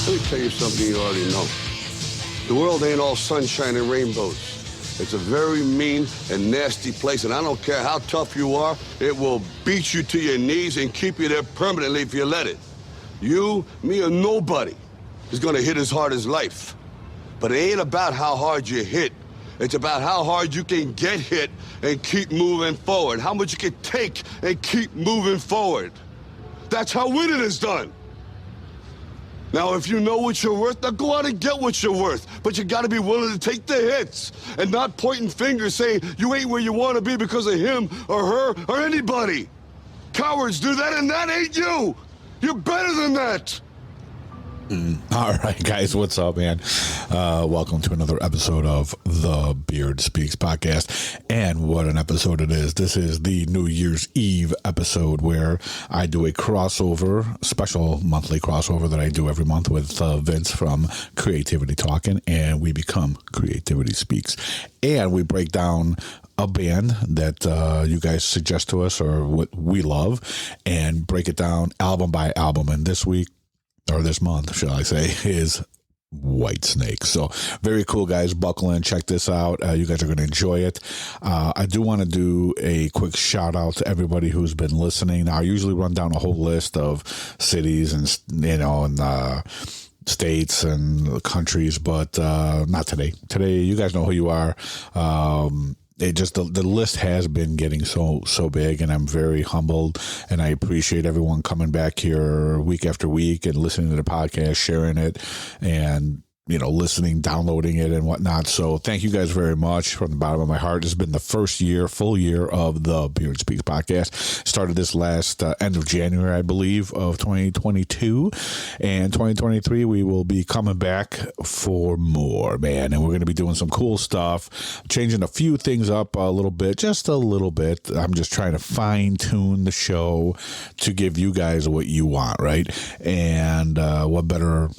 Let me tell you something you already know. The world ain't all sunshine and rainbows. It's a very mean and nasty place, and I don't care how tough you are, it will beat you to your knees and keep you there permanently if you let it. You, me, or nobody is gonna hit as hard as life. But it ain't about how hard you hit. It's about how hard you can get hit and keep moving forward. How much you can take and keep moving forward. That's how winning is done. Now, if you know what you're worth, now go out and get what you're worth. But you gotta be willing to take the hits and not pointing fingers saying you ain't where you wanna be because of him or her or anybody. Cowards do that, and that ain't you. You're better than that. All right, guys, what's up, man? Welcome to another episode of the Beard Speaks podcast. And what an episode it is. This is the New Year's Eve episode where I do a crossover, special monthly crossover that I do every month with Vince from Creativity Talking, and we become Creativity Speaks. And we break down a band that you guys suggest to us or what we love and break it down album by album. And this week, or this month, shall I say, is Whitesnake. So very cool, guys. Buckle in, check this out. You guys are going to enjoy it. I do want to do a quick shout out to everybody who's been listening. Now, I usually run down a whole list of cities and states and countries, but not today. Today, you guys know who you are. It just the list has been getting so big, and I'm very humbled, and I appreciate everyone coming back here week after week and listening to the podcast, sharing it, and listening, downloading it and whatnot. So thank you guys very much from the bottom of my heart. It's been the first full year of the Beard Speaks podcast. Started this last end of January, I believe, of 2022. And 2023, we will be coming back for more, man. And we're going to be doing some cool stuff, changing a few things up a little bit, just a little bit. I'm just trying to fine tune the show to give you guys what you want, right? And what better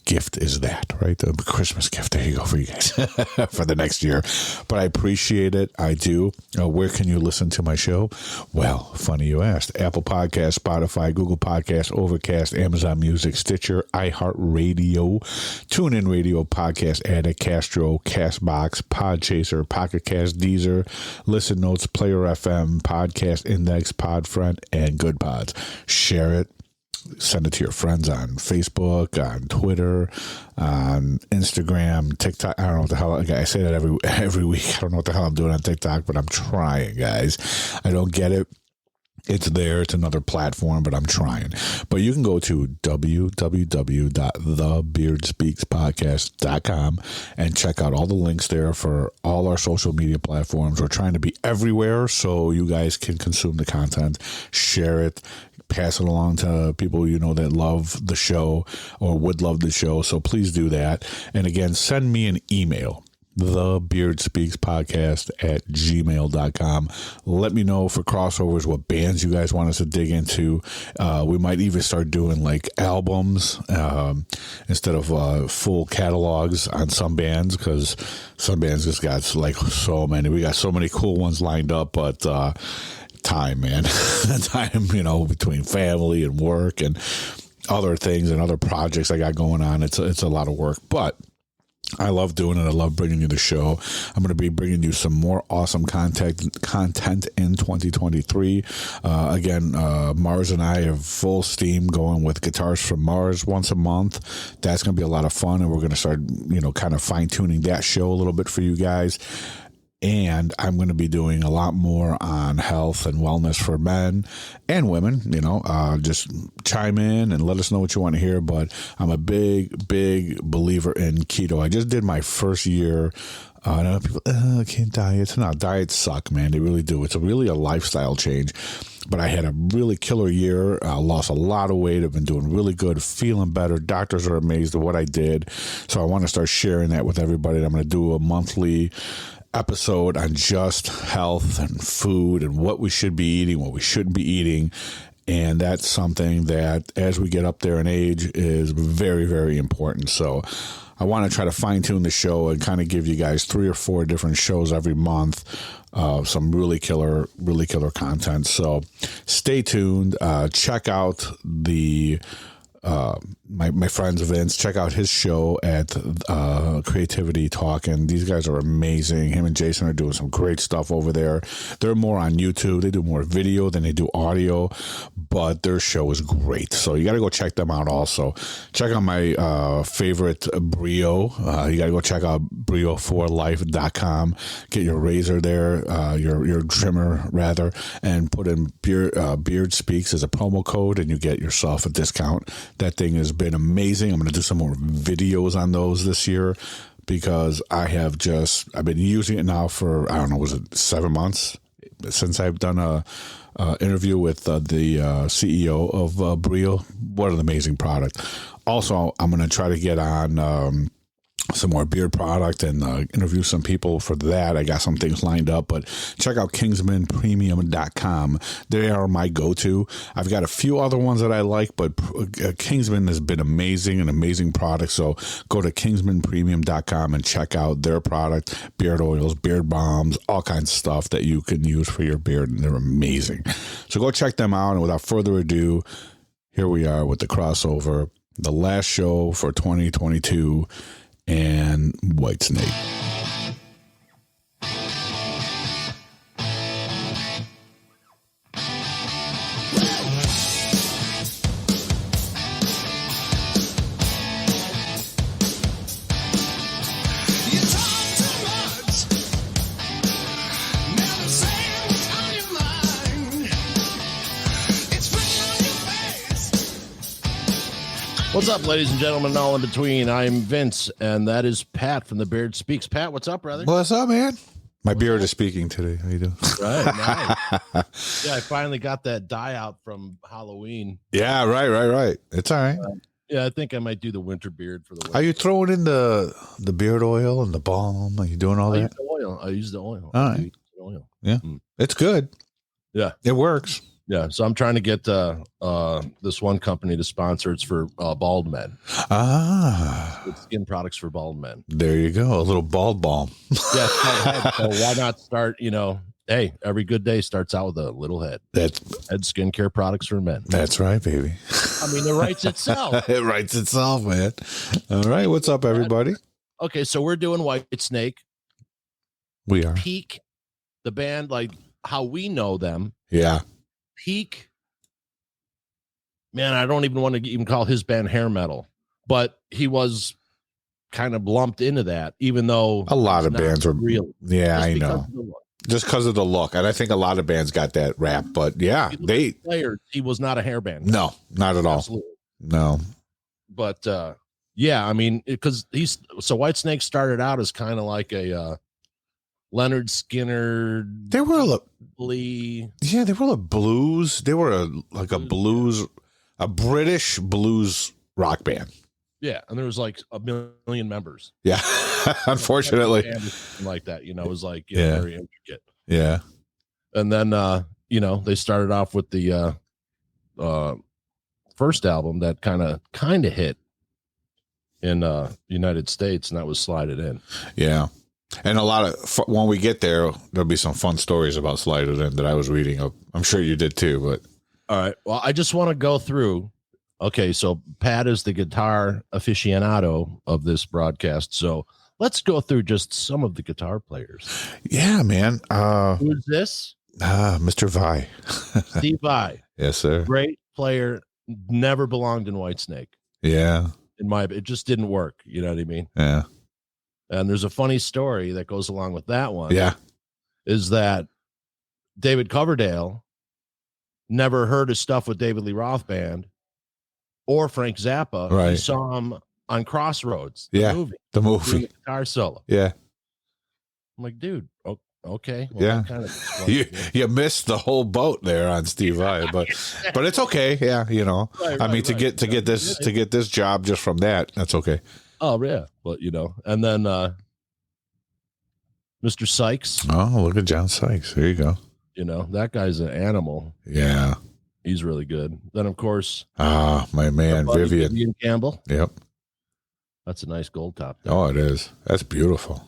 gift is that, right? The Christmas gift. There you go for you guys for the next year. But I appreciate it. I do. Where can you listen to my show? Well, funny you asked. Apple Podcasts, Spotify, Google Podcasts, Overcast, Amazon Music, Stitcher, iHeartRadio, TuneIn Radio, Podcast Addict, Castro, Castbox, Podchaser, Pocket Cast, Deezer, Listen Notes, Player FM, Podcast Index, Podfriend, and Good Pods. Share it. Send it to your friends on Facebook, on Twitter, on Instagram, TikTok. I don't know what the hell. I say that every week. I don't know what the hell I'm doing on TikTok, but I'm trying, guys. I don't get it. It's there. It's another platform, but I'm trying. But you can go to www.thebeardspeakspodcast.com and check out all the links there for all our social media platforms. We're trying to be everywhere so you guys can consume the content, share it, pass it along to people that love the show or would love the show. So please do that. And again, send me an email, thebeardspeakspodcast@gmail.com. Let me know for crossovers what bands you guys want us to dig into. We might even start doing like albums instead of full catalogs on some bands, because some bands just got like so many. We got so many cool ones lined up, but time, man. Time, between family and work and other things and other projects I got going on. It's a lot of work, but I love doing it. I love bringing you the show. I'm going to be bringing you some more awesome content in 2023. Again, Mars and I have full steam going with Guitars from Mars once a month. That's going to be a lot of fun, and we're going to start, kind of fine-tuning that show a little bit for you guys. And I'm going to be doing a lot more on health and wellness for men and women. Just chime in and let us know what you want to hear. But I'm a big, big believer in keto. I just did my first year. I know people can't diet. No, diets suck, man. They really do. It's really a lifestyle change. But I had a really killer year. I lost a lot of weight. I've been doing really good, feeling better. Doctors are amazed at what I did. So I want to start sharing that with everybody. I'm going to do a monthly episode on just health and food and what we should be eating, what we shouldn't be eating. And that's something that as we get up there in age is very, very important. So I want to try to fine tune the show and kind of give you guys 3 or 4 different shows every month. Some really killer content. So stay tuned. Check out the my friends Vince. Check out his show at Creativity Talk, and these guys are amazing. Him and Jason are doing some great stuff over there. They're more on YouTube. They do more video than they do audio, but their show is great. So you got to go check them out. Also, check out my favorite Brio. You got to go check out Brio4Life.com. Get your razor there, your trimmer rather, and put in Beard Speaks as a promo code, and you get yourself a discount. That thing has been amazing. I'm going to do some more videos on those this year because I've been using it now for, I don't know, was it 7 months since I've done a interview with the CEO of Brio. What an amazing product. Also, I'm going to try to get on some more beard product and interview some people for that. I got some things lined up, but check out KingsmenPremium.com. They are my go-to. I've got a few other ones that I like, but Kingsman has been amazing, an amazing product. So go to KingsmenPremium.com and check out their product, beard oils, beard balms, all kinds of stuff that you can use for your beard, and they're amazing. So go check them out. And without further ado, here we are with the crossover, the last show for 2022, and Whitesnake. What's up, ladies and gentlemen, and all in between? I'm Vince, and that is Pat from the Beard Speaks. Pat, what's up, brother? What's up, man? My beard is speaking today. How you doing? Right, nice. Yeah, I finally got that dye out from Halloween. Yeah, right. It's all right. Yeah, I think I might do the winter beard for the winter. Are you throwing in the beard oil and the balm? Are you doing all that? I use the oil. All right. Yeah, it's good. Yeah, it works. Yeah, so I'm trying to get this one company to sponsor. It's for bald men. It's skin products for bald men. There you go, a little bald balm. Yeah, so why not start? Hey, every good day starts out with a little head. That's head skincare products for men. That's right, baby. I mean, it writes itself. It writes itself, man. All right, what's up, everybody? Okay, so we're doing Whitesnake. We are Peak, the band, like how we know them. Yeah. Peak, man, I don't even want to even call his band hair metal, but he was kind of lumped into that, even though a lot of bands were real. Yeah, I know. Just because of the look. And I think a lot of bands got that rap, but yeah, players, he was not a hair band. No, not at all. Absolutely. No. But yeah, I mean, because Whitesnake started out as kind of like a Leonard Skinner. They were a blues. They were a British blues rock band. Yeah, and there was like a million members. Yeah, unfortunately, like that. It was like very intricate. Yeah, and then they started off with the first album that kind of hit in United States, and that was Slide It In. Yeah. And a lot of, when we get there, there'll be some fun stories about Slide It In that I was reading. I'm sure you did too, but. All right. Well, I just want to go through. Okay. So Pat is the guitar aficionado of this broadcast. So let's go through just some of the guitar players. Yeah, man. Who's this? Mr. Vai. Steve Vai. Yes, sir. Great player. Never belonged in Whitesnake. Yeah. It just didn't work. You know what I mean? Yeah. And there's a funny story that goes along with that one. Yeah. Is that David Coverdale never heard his stuff with David Lee Roth Band or Frank Zappa. Right. He saw him on Crossroads. The movie. The guitar solo. Yeah. I'm like, dude, okay. Well, yeah. You missed the whole boat there on Steve Vai, but it's okay. Yeah. To get this job just from that's okay. Oh yeah, but and then Mr. Sykes. Oh, look at John Sykes. There you go. That guy's an animal. Yeah, he's really good. Then of course, my man Vivian Campbell. Yep, that's a nice gold top there. Oh, it is. That's beautiful.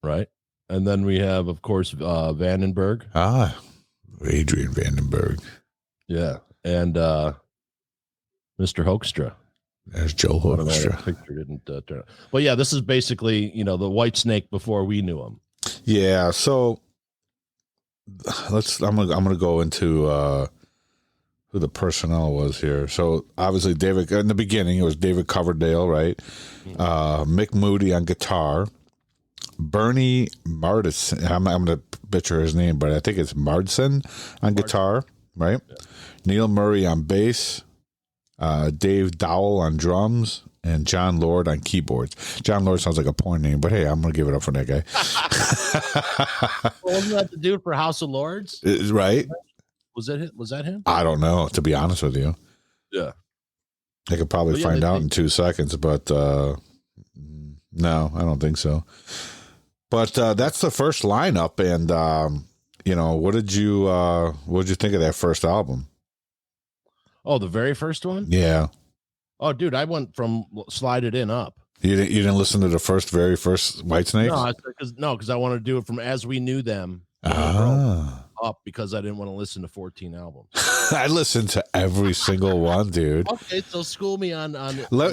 Right, and then we have of course Vandenberg. Adrian Vandenberg. Yeah, and Mr. Hoekstra. There's Joe I don't know why Hoekstra. that picture didn't turn out. But yeah, this is basically, the Whitesnake before we knew him. Yeah, so I'm gonna go into who the personnel was here. So obviously David, in the beginning it was David Coverdale, right? Mick Moody on guitar, Bernie Martison. I'm gonna butcher his name, but I think it's Mardson on guitar, right? Yeah. Neil Murray on bass, Dave Dowell on drums, and John Lord on keyboards. John Lord sounds like a porn name, but hey, I'm gonna give it up for that guy. Well, wasn't that the dude for House of Lords? Right? Was that him? I don't know, to be honest with you. Yeah. I could probably find out in 2 seconds, but no, I don't think so. But that's the first lineup, and what did you think of that first album? Oh, the very first one? Yeah. Oh, dude, I went from Slide It In up. You didn't listen to the very first Whitesnake? No, because I wanted to do it from As We Knew Them up, because I didn't want to listen to 14 albums. I listened to every single one, dude. Okay, so school me on.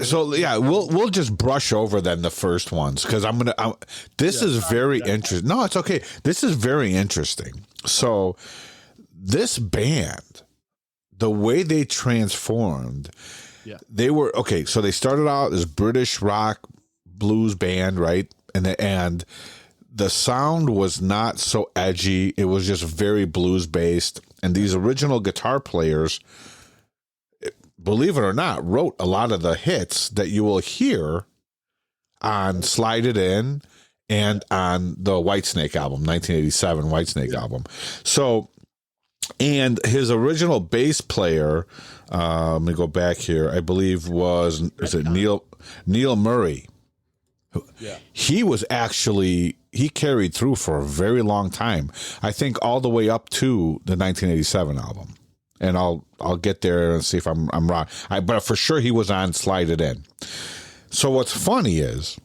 So yeah, we'll just brush over then the first ones, because this is very interesting. No, it's okay. This is very interesting. So this band, the way they transformed, they were okay. So they started out as British rock blues band, right? And the sound was not so edgy. It was just very blues based. And these original guitar players, believe it or not, wrote a lot of the hits that you will hear on Slide It In and on the Whitesnake album, 1987 Whitesnake album. So, and his original bass player, let me go back here, I believe is it Neil Murray? Yeah. He was actually, he carried through for a very long time. I think all the way up to the 1987 album. And I'll get there and see if I'm wrong. But for sure he was on Slide It In. So what's funny is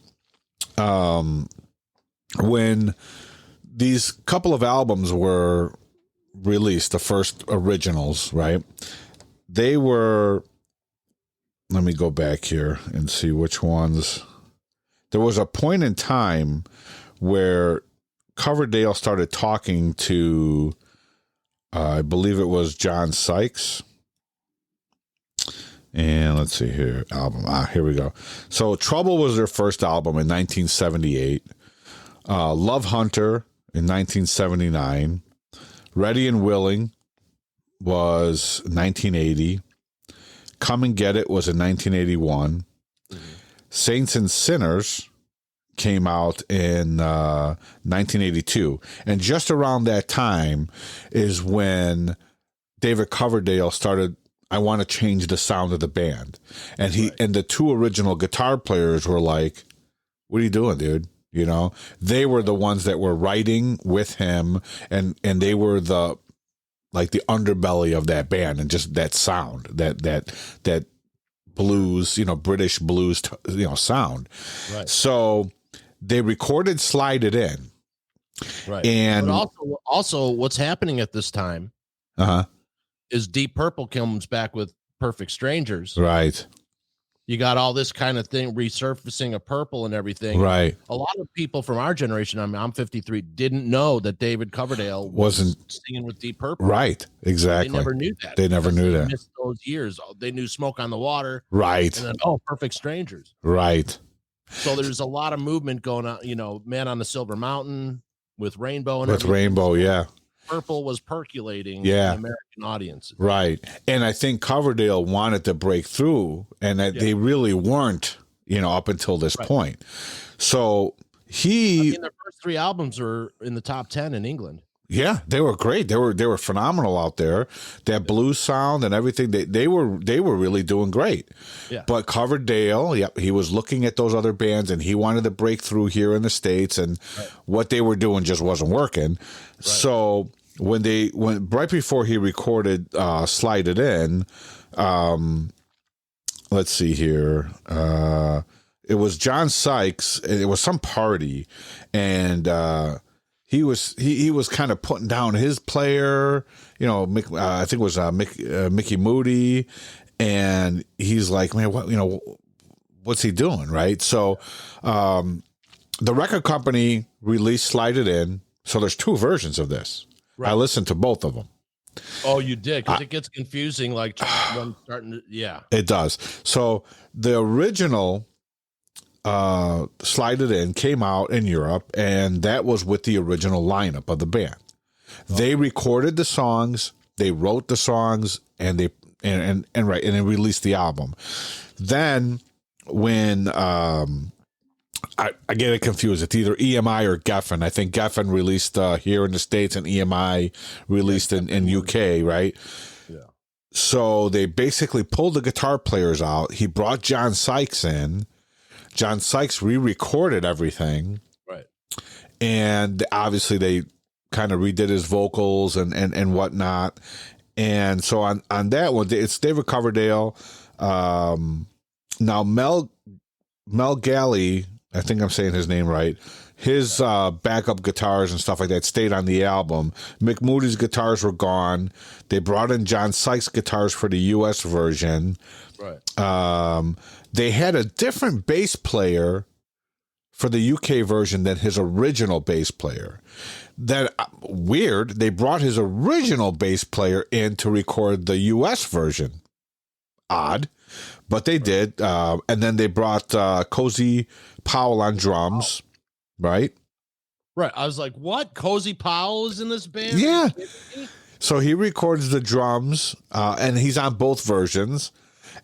when these couple of albums were released, the first originals, right? They were, let me go back here and see which ones. There was a point in time where Coverdale started talking to, I believe it was John Sykes. And let's see here, album. Here we go. So Trouble was their first album in 1978. Love Hunter in 1979. Ready and Willing was 1980. Come and Get It was in 1981. Saints and Sinners came out in 1982. And just around that time is when David Coverdale started, I want to change the sound of the band. And and the two original guitar players were like, what are you doing, dude? They were the ones that were writing with him, and they were the underbelly of that band, and just that sound, that blues, British blues, sound. Right. So they recorded Slide It In. Right. And but also what's happening at this time is Deep Purple comes back with Perfect Strangers. Right. You got all this kind of thing resurfacing of Purple and everything. Right. A lot of people from our generation, I'm 53, didn't know that David Coverdale wasn't singing with Deep Purple. Right. Exactly. They never knew that. They never knew that. Missed those years. They knew Smoke on the Water. Right. And then, Perfect Strangers. Right. So there's a lot of movement going on, Man on the Silver Mountain with Rainbow and everything. Rainbow, yeah. Purple was percolating in American audiences. Right. And I think Coverdale wanted to break through, and that they really weren't, up until this point. So their first three albums are in the top 10 in England. Yeah, they were great. They were phenomenal out there. That blues sound and everything, they were really doing great. Yeah. But Coverdale, he was looking at those other bands, and he wanted to break through here in the States, and what they were doing just wasn't working. Right. So when right before he recorded Slide It In, let's see here. It was John Sykes. It was some party, and he was kind of putting down his player, I think it was Mickey Moody, and he's like, man, what, what's he doing, right? So the record company released Slide It In. So there's 2 versions of this. Right. I listened to both of them. Oh, you did? Because it gets confusing, like when starting to, yeah. It does. So the original Slide It In came out in Europe, and that was with the original lineup of the band. They recorded the songs, they wrote the songs, and they released the album. Then when I get it confused. It's either EMI or Geffen. I think Geffen released here in the States and EMI released in UK, right? Yeah. So they basically pulled the guitar players out. He brought John Sykes in. John Sykes re-recorded everything. Right. And obviously they kind of redid his vocals and whatnot. And so on that one, it's David Coverdale. Now, Mel Galley, I think I'm saying his name right. His backup guitars and stuff like that stayed on the album. Mick Moody's guitars were gone. They brought in John Sykes guitars for the U.S. version. Right. They had a different bass player for the UK version than his original bass player. That weird. They brought his original bass player in to record the U.S. version. Odd. But they did. And then they brought Cozy Powell on drums, right? Right. I was like, what? Cozy Powell is in this band? Yeah. So he records the drums, and he's on both versions.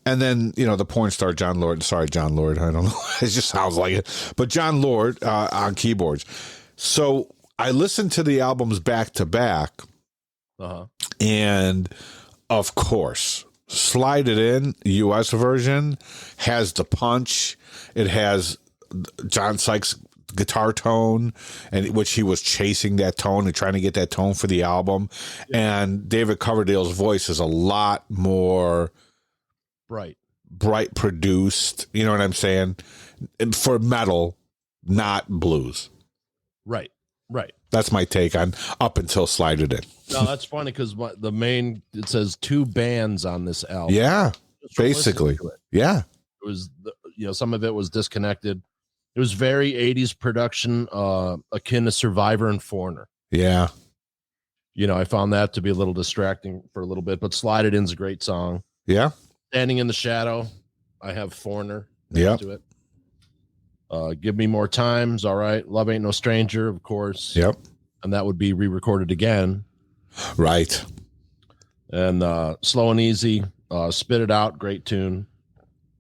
And then, the porn star John Lord. Sorry, John Lord. I don't know. It just sounds like it. But John Lord on keyboards. So I listened to the albums back to back. And, of course, Slide It In, U.S. version, has the punch. It has John Sykes' guitar tone, and which he was chasing that tone and trying to get that tone for the album. Yeah. And David Coverdale's voice is a lot more bright produced. You know what I'm saying? And for metal, not blues. Right. That's my take on up until Slide It In. No, that's funny because it says 2 bands on this album. Yeah, basically. Yeah. It was, some of it was disconnected. It was very 80s production, akin to Survivor and Foreigner. Yeah. I found that to be a little distracting for a little bit, but Slide It In's a great song. Yeah. Standing in the Shadow, I have Foreigner. Yeah. To it. Give Me More Times, all right. Love Ain't No Stranger, of course. Yep. And that would be re-recorded again. Right. And Slow and Easy, Spit It Out, great tune.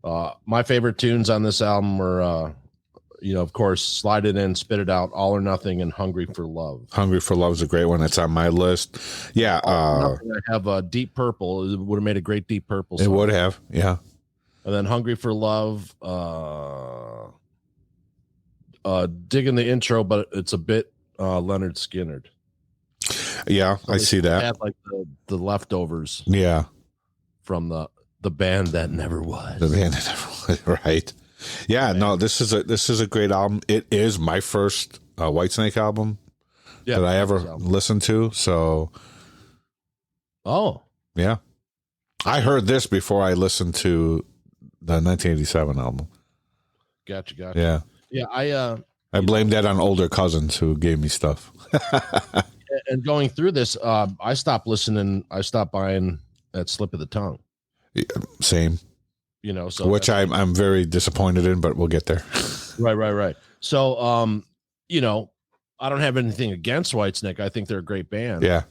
My favorite tunes on this album were, of course, Slide It In, Spit It Out, All or Nothing, and Hungry for Love. Hungry for Love is a great one. That's on my list. Yeah. I have Deep Purple. It would have made a great Deep Purple song. It would have, yeah. And then Hungry for Love, digging the intro, but it's a bit Leonard Skinnerd. Yeah, so I see that. Had like the leftovers. Yeah. From the band that never was. The band that never was, right. Yeah, no, this is a great album. It is my first Whitesnake album that I ever listened to. So, yeah, I heard this before I listened to the 1987 album. Gotcha. Yeah, I blame that on older cousins who gave me stuff. And going through this, I stopped listening. I stopped buying that Slip of the Tongue. Yeah, same. So which I'm very disappointed in, but we'll get there. Right. So, I don't have anything against Whitesnake. I think they're a great band. Yeah.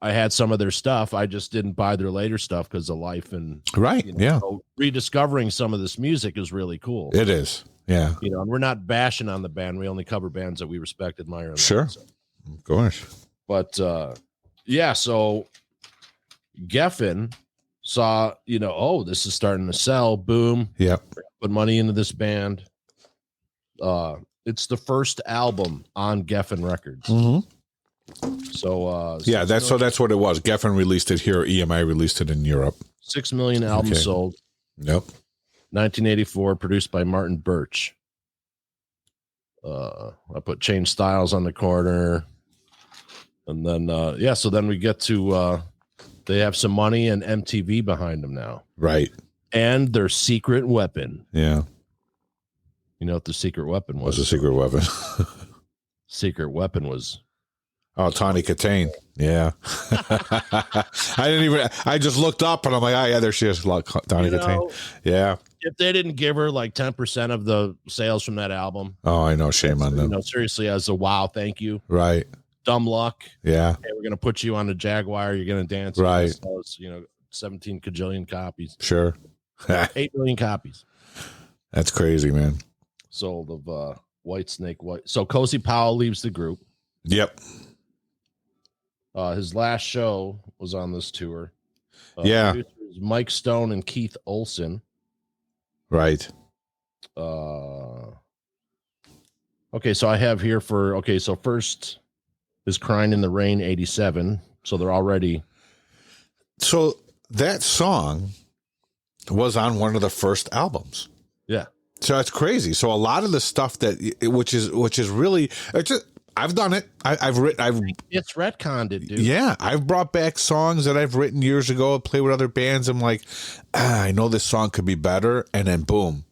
I had some of their stuff. I just didn't buy their later stuff because of life and right. Yeah. So rediscovering some of this music is really cool. It is. Yeah. And we're not bashing on the band. We only cover bands that we respect, admire. And sure. so. Of course. But so Geffen saw, this is starting to sell. Boom. Yeah. Put money into this band. It's the first album on Geffen Records. Mm-hmm. So that's what it was. Geffen released it here. EMI released it in Europe. 6 million albums sold. Yep. 1984, produced by Martin Birch. I put Change Styles on the corner. And then, so then we get to They have some money and MTV behind them now. Right. And their secret weapon. Yeah. You know what the secret weapon was? What's the secret weapon? Secret weapon was... Oh, Tawny Katane. Yeah. I just looked up and I'm like, oh, yeah, there she is. Tawny Katane. Yeah. If they didn't give her like 10% of the sales from that album. Oh, I know. Shame on them. You know, seriously, as a wow, thank you. Right. Dumb luck. Yeah. Hey, we're going to put you on the Jaguar. You're going to dance. Right. Those, 17 kajillion copies. Sure. 8 million copies. That's crazy, man. Sold of Whitesnake. So Cozy Powell leaves the group. Yep. His last show was on this tour. Yeah. Producers Mike Stone and Keith Olsen. Right. Okay, so I have here so first is Crying in the Rain 87. So they're already. So that song was on one of the first albums. Yeah. So that's crazy. So a lot of the stuff which is really, I've done it. It's retconned it, dude. Yeah, I've brought back songs that I've written years ago. Play with other bands. I'm like, I know this song could be better, and then boom,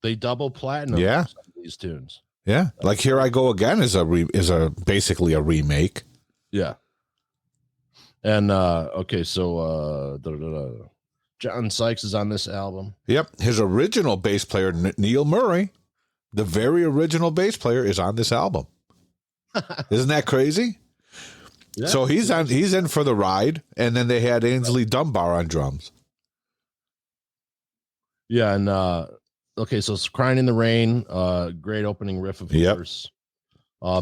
they double platinum. Yeah, some of these tunes. Yeah, like Here I Go Again is basically a remake. Yeah. And John Sykes is on this album. Yep, his original bass player Neil Murray, the very original bass player, is on this album. Isn't that crazy? Yeah. So he's in for the ride, and then they had Ainsley Dunbar on drums. Yeah, and so it's Crying in the Rain, great opening riff, of course.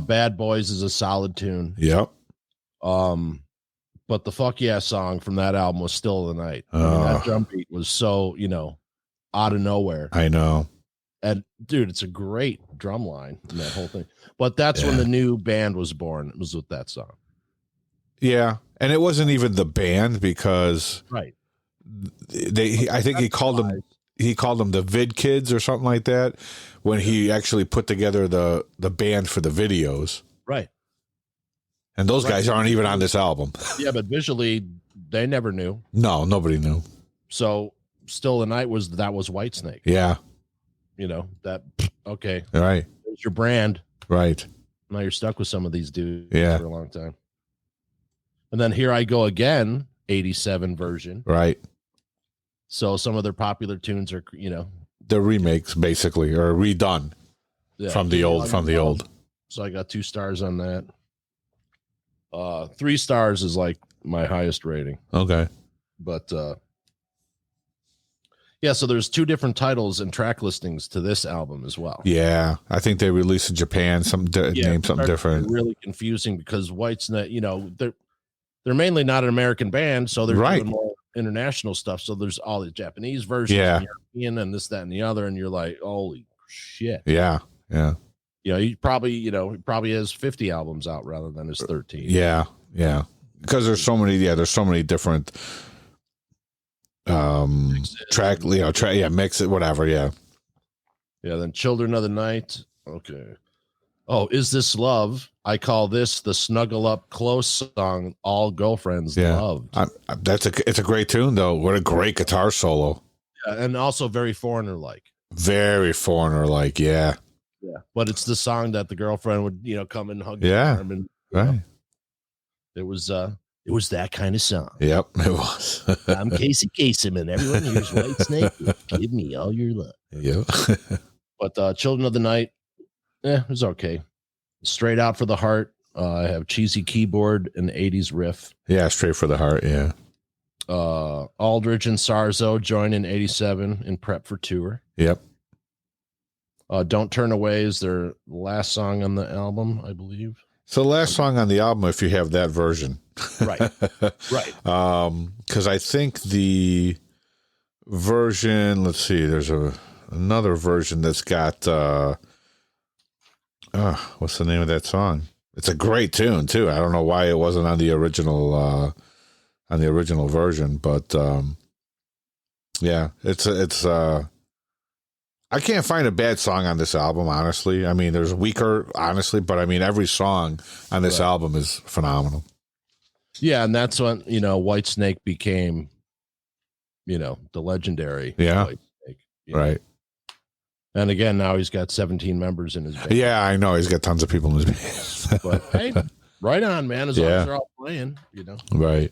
Bad Boys is a solid tune. Yep. But the Fuck Yeah song from that album was Still of the Night. I mean, that drum beat was so, out of nowhere. I know. And dude, it's a great drum line in that whole thing. But that's when the new band was born. It was with that song. Yeah, and it wasn't even the band because I think he called them the Vid Kids or something like that when he actually put together the band for the videos. Right. And those guys aren't even on this album. Yeah, but visually they never knew. No, nobody knew. So Still the Night was Whitesnake. Yeah. Okay. All right. There's your brand. Right. Now you're stuck with some of these dudes for a long time. And then Here I Go Again, 87 version. Right. So some of their popular tunes are, they're remakes basically, or redone from the old. So I got 2 stars on that. 3 stars is like my highest rating. Okay. But so there's 2 different titles and track listings to this album as well. Yeah, I think they released in Japan name something different. Really confusing because Whitesnake, they're mainly not an American band, so they're doing more international stuff. So there's all the Japanese versions, European, and this, that, and the other, and you're like, holy shit. Yeah, yeah. He probably has 50 albums out rather than his 13. Yeah, yeah. Because there's so many different track, mix it, whatever, yeah. Yeah, then Children of the Night. Okay. Oh, Is This Love? I call this the Snuggle Up Close song all girlfriends loved. It's a great tune though. What a great guitar solo. Yeah, and also very Foreigner-like. Very Foreigner-like, yeah. Yeah, but it's the song that the girlfriend would, come and hug. Yeah, arm and, right. It was that kind of song. Yep, it was. I'm Casey Kasem, and everyone here's Whitesnake. Give me all your love. Yeah. But Children of the Night, it was okay. Straight Out for the Heart. I have cheesy keyboard and 80s riff. Yeah, Straight for the Heart. Yeah. Aldridge and Sarzo join in 87 in prep for tour. Yep. Don't Turn Away is their last song on the album, I believe. So the last song on the album, if you have that version. Right. Right. Because I think the version, let's see, there's another version that's got, what's the name of that song? It's a great tune too. I don't know why it wasn't on the original version, but it's I can't find a bad song on this album, honestly. I mean, there's weaker, honestly, but I mean, every song on this album is phenomenal. Yeah, and that's when Whitesnake became the legendary Whitesnake. Right. And again, now he's got 17 members in his band. Yeah, I know he's got tons of people in his band. But hey, right on, man. As long as they're all playing, Right.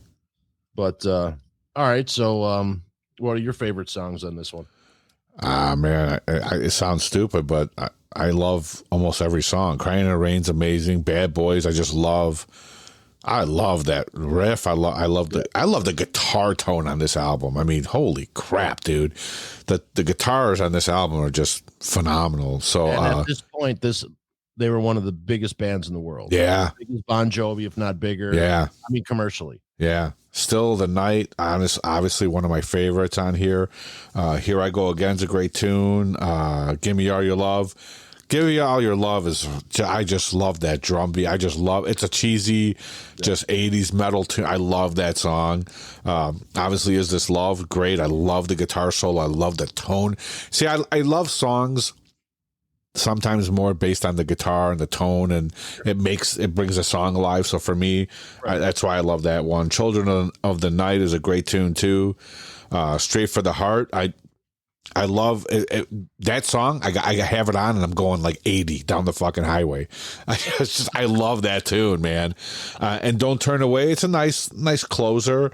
But all right, so what are your favorite songs on this one? Man, it sounds stupid, but I love almost every song. Crying in the Rain's amazing. Bad Boys, I love that riff. I love the guitar tone on this album. I mean, holy crap, dude. The guitars on this album are just phenomenal. So and at this point, they were one of the biggest bands in the world. Yeah. Biggest Bon Jovi, if not bigger. Yeah. I mean, commercially. Yeah. Still the Night, obviously one of my favorites on here. Here I Go Again's a great tune. Give Me All Your Love. Give Me All Your Love I just love that drum beat. It's a cheesy, just 80s metal tune. I love that song. Obviously Is This Love? Great. I love the guitar solo. I love the tone. See, I love songs sometimes more based on the guitar and the tone, and it brings a song alive. So for me, that's why I love that one. Children of the Night is a great tune too. Straight for the Heart. I love that song. I have it on and I'm going like 80 down the fucking highway. I love that tune, man. And Don't Turn Away. It's a nice closer.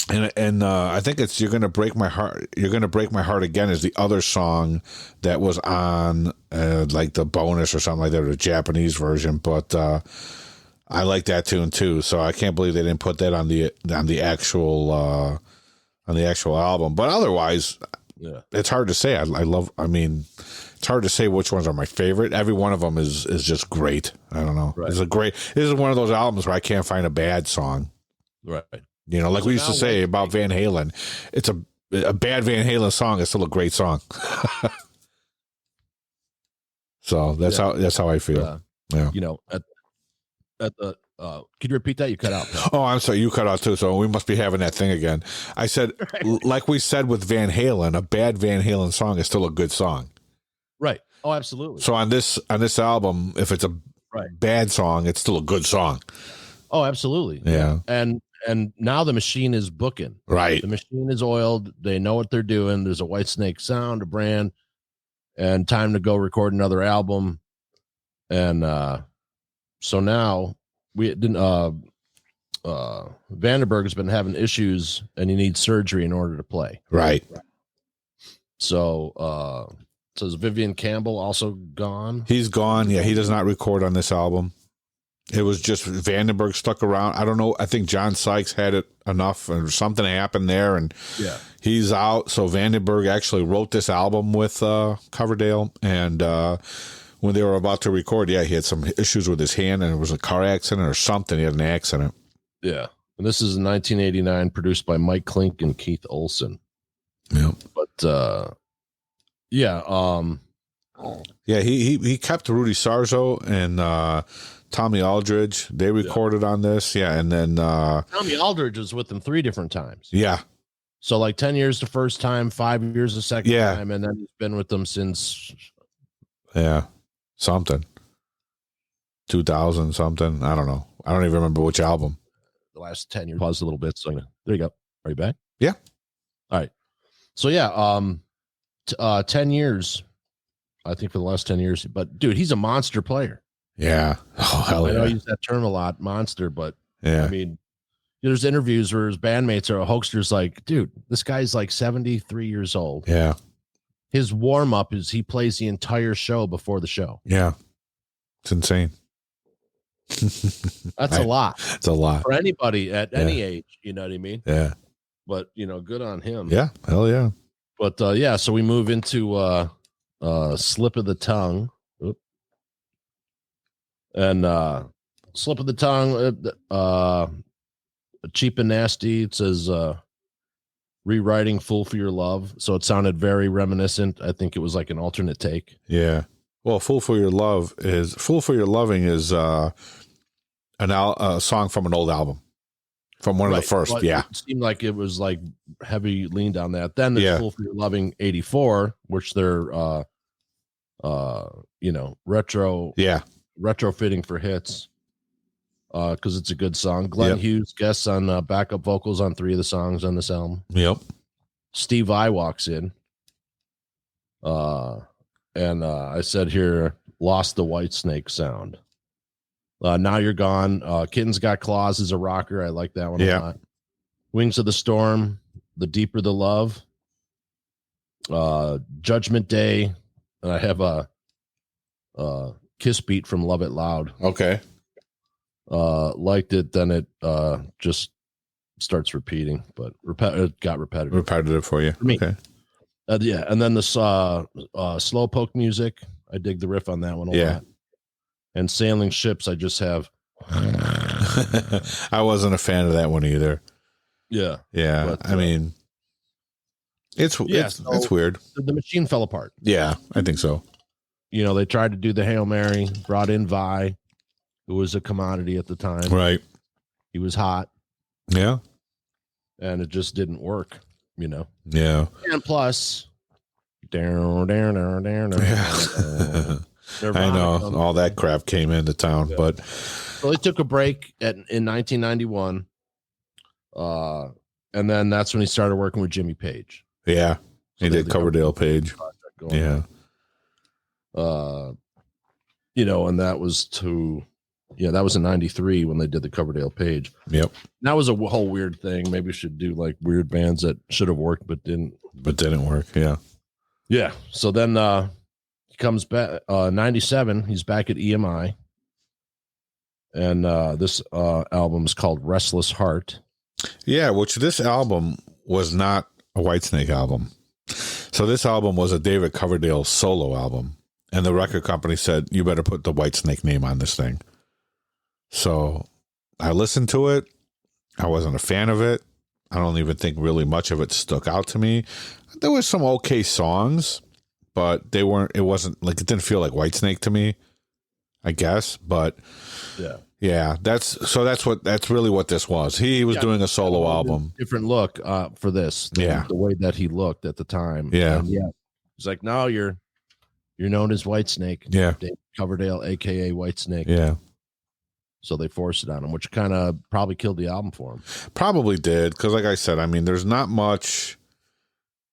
And I think it's You're Gonna Break My Heart. You're Gonna Break My Heart Again is the other song that was on like the bonus or something like that, or the Japanese version. But I like that tune too. So I can't believe they didn't put that on the actual album. But otherwise, it's hard to say. It's hard to say which ones are my favorite. Every one of them is just great. I don't know. Right. This is one of those albums where I can't find a bad song. Right. Like we used to say about Van Halen, it's a bad Van Halen song is still a great song. So that's how I feel. At the could you repeat that? You cut out. Oh, I'm sorry, you cut out too. So we must be having that thing again. I said, like we said with Van Halen, a bad Van Halen song is still a good song. Right. Oh, absolutely. So on this album, if it's a bad song, it's still a good song. Oh, absolutely. Yeah. And now the machine is booking. Right. The machine is oiled. They know what they're doing. There's a Whitesnake sound, a brand, and time to go record another album. And so now Vandenberg has been having issues and he needs surgery in order to play. Right. So is Vivian Campbell also gone? He's gone. Yeah, he does not record on this album. It was just Vandenberg stuck around. I don't know. I think John Sykes had it enough or something happened there, and he's out. So Vandenberg actually wrote this album with Coverdale, and when they were about to record, he had some issues with his hand, and it was a car accident or something. He had an accident. Yeah. And this is 1989, produced by Mike Klink and Keith Olsen. Yeah. But, he kept Rudy Sarzo and Tommy Aldridge. They recorded on this. Yeah. And then Tommy Aldridge was with them 3 different times. Yeah. So like 10 years the first time, 5 years the second time, and then he's been with them since something 2000 something. I don't know. I don't even remember which album. The last 10 years. Pause a little bit. So there you go. Are you back? Yeah. All right. So 10 years, I think, for the last 10 years. But dude, he's a monster player. Yeah. Oh, hell I know I use that term a lot, monster, but I mean, there's interviews where his bandmates or Hoaxster's like, dude, this guy's like 73 years old. Yeah. His warm up is he plays the entire show before the show. Yeah. It's insane. That's a lot. It's a lot for anybody at any age. You know what I mean? Yeah. But good on him. Yeah. Hell yeah. But so we move into Slip of the Tongue. Oop. And Slip of the Tongue, Cheap and Nasty. It says rewriting Fool for Your Love. So it sounded very reminiscent. I think it was like an alternate take. Yeah. Well, Fool for Your Loving is a song from an old album. From one of the first, well, it seemed like it was like heavy lean down that. Then there's Fool for Your Loving 84, which they're retrofitting for hits. because it's a good song. Glenn Hughes guests on backup vocals on 3 of the songs on this album. Yep. Steve Vai walks in. And I said here, lost the Whitesnake sound. Now You're Gone. Kitten's Got Claws is a rocker. I like that one a lot. Wings of the Storm, The Deeper the Love, Judgment Day, and I have a Kiss Beat from Love It Loud. Okay. Liked it, then it just starts repeating, but it got repetitive. Repetitive for you. For me. Okay. Yeah, and then the Slowpoke music, I dig the riff on that one a lot. And Sailing Ships, I just have. I wasn't a fan of that one either. Yeah. But, I mean, it's weird. The machine fell apart. Yeah, I think so. You know, they tried to do the Hail Mary, brought in Vi, who was a commodity at the time. Right. He was hot. Yeah. And it just didn't work, you know. Yeah. And plus, I know all that crap came into town, but so they took a break in 1991, and then that's when he started working with Jimmy Page. Yeah, so he did Coverdale Page. Yeah, you know, and that was that was in '93 when they did the Coverdale Page. Yep, that was a whole weird thing. Maybe we should do like weird bands that should have worked but didn't. Work. Yeah. So then he comes back 97. He's back at EMI, and this album is called Restless Heart. Yeah, which this album was not a Whitesnake album. So this album was a David Coverdale solo album, and the record company said, you better put the Whitesnake name on this thing. So I listened to it. I wasn't a fan of it. I don't even think really much of it stuck out to me. There were some okay songs, but it wasn't like, it didn't feel like Whitesnake to me, I guess. But yeah, that's really what this was. He was doing a solo album. Different look for this. The way that he looked at the time. Yeah. And he's like, no, you're known as Whitesnake. Yeah. Dave Coverdale, aka Whitesnake. Yeah. So they forced it on him, which kind of probably killed the album for him. Probably did, because like I said, I mean, there's not much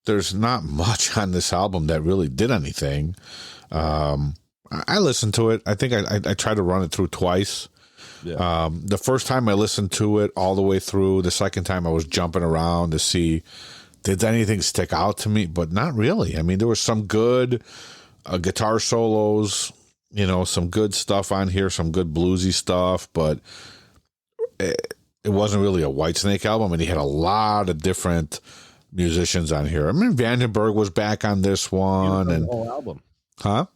on this album that really did anything. I listened to it. I think I tried to run it through twice. Yeah. The first time I listened to it all the way through. The second time I was jumping around to see did anything stick out to me, but not really. I mean, there was some good guitar solos, you know, some good stuff on here, some good bluesy stuff, but it wasn't really a Whitesnake album, and he had a lot of different musicians on here. I mean, Vandenberg was back on this one, and the whole album. Huh?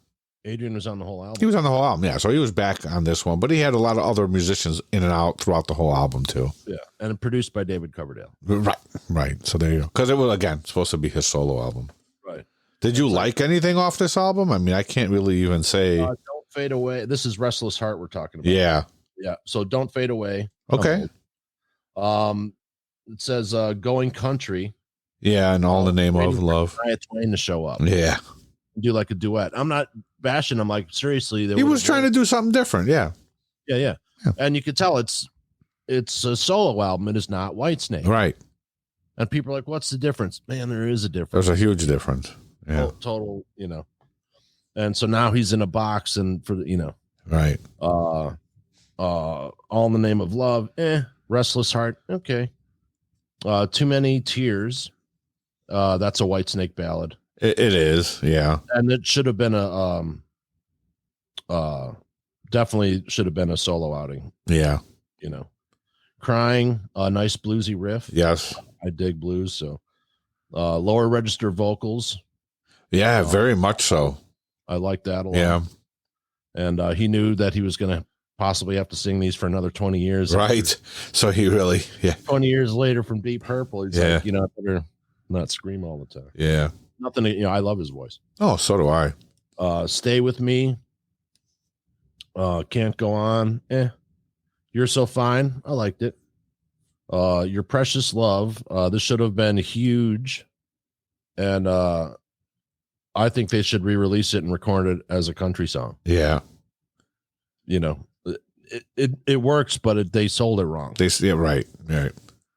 Adrian was on the whole album. He was on the whole album, yeah. So he was back on this one, but he had a lot of other musicians in and out throughout the whole album too. Yeah, and produced by David Coverdale. Right. So there you go. Because it was, again, supposed to be his solo album. Right. Did you like anything off this album? I mean, I can't really even say. Don't Fade Away. This is Restless Heart we're talking about. Yeah. Yeah. So Don't Fade Away. Okay. It says Going Country. Yeah, and All in the Name of Love. Shania Twain to show up. Yeah. Do like a duet. I'm not bashing. I'm like, seriously. He was trying to do something different. Yeah. Yeah. And you could tell it's a solo album. It is not Whitesnake. Right. And people are like, what's the difference? Man, there is a difference. There's a huge difference. Yeah. Total, you know. And so now he's in a box, and for the, you know. Right. All in the Name of Love. Restless Heart. Okay. Too Many Tears. That's a Whitesnake ballad. It is, yeah. And it should have been definitely should have been a solo outing. Yeah. You know. Crying, a nice bluesy riff. Yes. I dig blues, so lower register vocals. Yeah, very much so. I like that a lot. Yeah. And he knew that he was going to possibly have to sing these for another 20 years. Right. So he really, 20 years later from Deep Purple, he's like, you know, I better not scream all the time. Yeah. Nothing, you know, I love his voice. Oh, so do I. Stay With Me. Can't Go On. You're So Fine. I liked it. Your Precious Love. This should have been huge. And I think they should re-release it and record it as a country song. Yeah. You know, it works, but they sold it wrong. Right.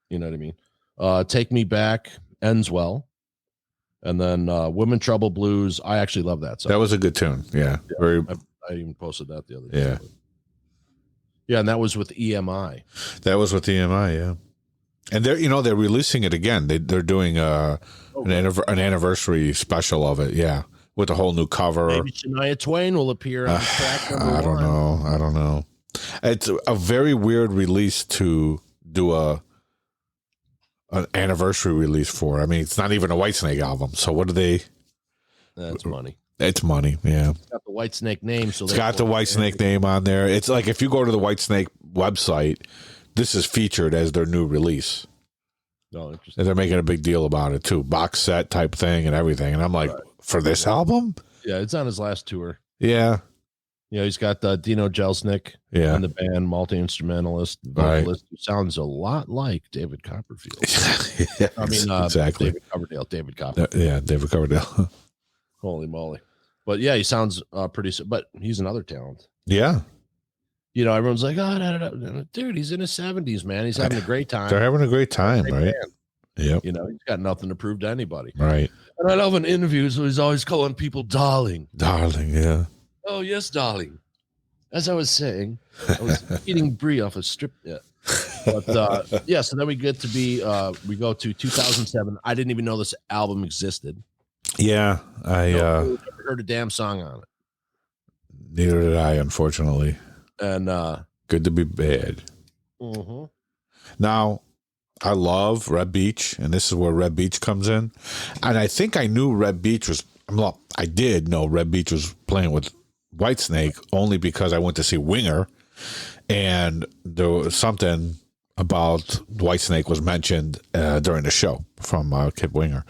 You know what I mean? Take Me Back ends well. And then Women Trouble Blues. I actually love that song. That was a good tune. Yeah. Very. I even posted that the other day. Yeah. Yeah, and that was with EMI. That was with EMI, yeah. And they're releasing it again. They're doing an anniversary special of it, yeah, with a whole new cover. Maybe Shania Twain will appear on track number I don't know. It's a very weird release to do an anniversary release for. I mean, it's not even a Whitesnake album. So what do they? That's money. It's money, yeah. It's got the Whitesnake name, so it's got the Whitesnake name on there. It's like if you go to the Whitesnake website, this is featured as their new release. Oh, interesting. And they're making a big deal about it too, box set type thing and everything. And I'm like, for this album? Yeah, it's on his last tour. Yeah. Yeah, he's got Dino Jelsnick in the band, multi-instrumentalist, vocalist, who sounds a lot like David Copperfield. Yeah, I mean, exactly. David Copperfield. Yeah, David Coverdale. Holy moly. But yeah, he sounds but he's another talent. Yeah. Everyone's like, oh, no. Dude, he's in his 70s, man. He's having a great time. They're having a great time, right? Yep. He's got nothing to prove to anybody. Right. And I love in interviews, he's always calling people darling. Darling, yeah. Oh, yes, darling. As I was saying, I was eating brie off a strip. Yeah. But so then we get to we go to 2007. I didn't even know this album existed. Yeah. I never heard a damn song on it. Neither did I, unfortunately. And Good to Be Bad. Mm-hmm. Now, I love Red Beach, and this is where Red Beach comes in. And I think I knew Red Beach was, well, I did know Red Beach was playing with Whitesnake only because I went to see Winger, and there was something about Whitesnake was mentioned during the show from Kid Winger.